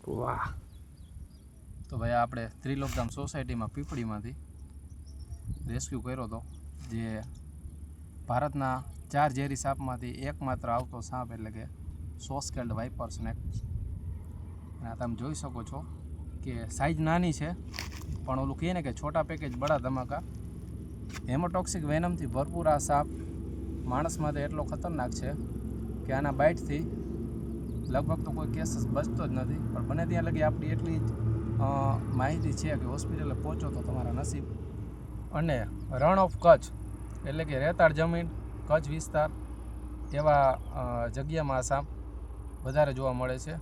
વાહ. તો ભાઈ આપણે ત્રિલોકધામ સોસાયટીમાં પીપળીમાંથી રેસ્ક્યુ કર્યો હતો, જે ભારતના 4 ઝેરી સાપમાંથી એકમાત્ર આવતો સાપ એટલે કે સોસ્કેલ્ડ વાઇપર સ્નેક. અને આ તમે જોઈ શકો છો કે સાઇઝ નાની છે, પણ ઓલું કહે ને કે છોટા પેકેજ બડા ધમાકા. હેમોટોક્સિક વેનમથી ભરપૂર આ સાપ માણસ માટે એટલો ખતરનાક છે કે આના બાઇટથી લગભગ તો કોઈ કેસ બચતો જ નથી. પણ બને ત્યાં લગી આપણી એટલી જ માહિતી છે કે હોસ્પિટલે પહોંચો તો તમારા નસીબ. અને રણ ઓફ કચ્છ એટલે કે રેતાળ જમીન, કચ્છ વિસ્તાર એવા જગ્યામાં આ સાપ વધારે જોવા મળે છે.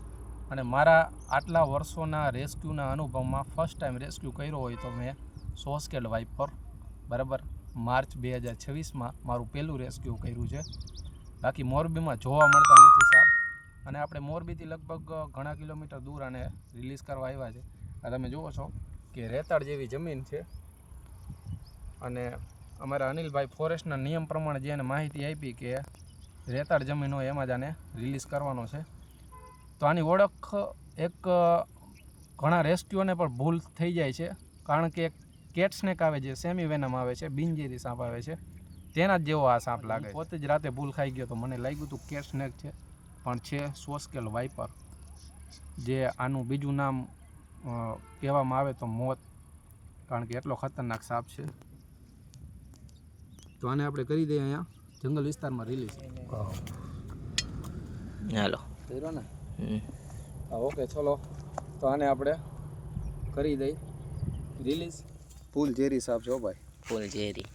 અને મારા આટલા વર્ષોના રેસ્ક્યુના અનુભવમાં ફર્સ્ટ ટાઈમ રેસ્ક્યુ કર્યો હોય તો મેં સોસ્કેલ્ડ વાઇપર, બરાબર, માર્ચ 2026માં મારું પહેલું રેસ્ક્યુ કર્યું છે. બાકી મોરબીમાં જોવા મળતા નથી સાપ, અને આપણે મોરબીથી લગભગ ઘણા કિલોમીટર દૂર આને રિલીઝ કરવા આવ્યા છે. આ તમે જુઓ છો કે રેતાળ જેવી જમીન છે, અને અમારા અનિલભાઈ ફોરેસ્ટના નિયમ પ્રમાણે જે એને માહિતી આપી કે રેતાળ જમીન હોય એમાં જ આને રિલીઝ કરવાનો છે. તો આની ઓળખ એક ઘણા રેસ્ક્યુને પણ ભૂલ થઈ જાય છે, કારણ કે કેટ સ્નેક આવે જે સેમી વેનમ આવે છે, બિનઝેરી સાપ આવે છે, તેના જ જેવો આ સાપ લાગે. પોતે જ રાતે ભૂલ ખાઈ ગયો તો મને લાગ્યું હતું કેટ સ્નેક છે, પણ છે સોસ્કેલ્ડ વાઇપર, જે આનું બીજું નામ કહેવામાં આવે તો મોત, કારણ કે એટલો ખતરનાક સાપ છે. તો આને આપણે કરી દઈએ અહીંયા જંગલ વિસ્તારમાં રિલીઝ. હાલો કર્યો ને? ઓકે, ચલો. તો આને આપણે કરી દઈ રિલીઝ. ફૂલ ઝેરી સાપ છો ભાઈ, ફૂલ ઝેરી.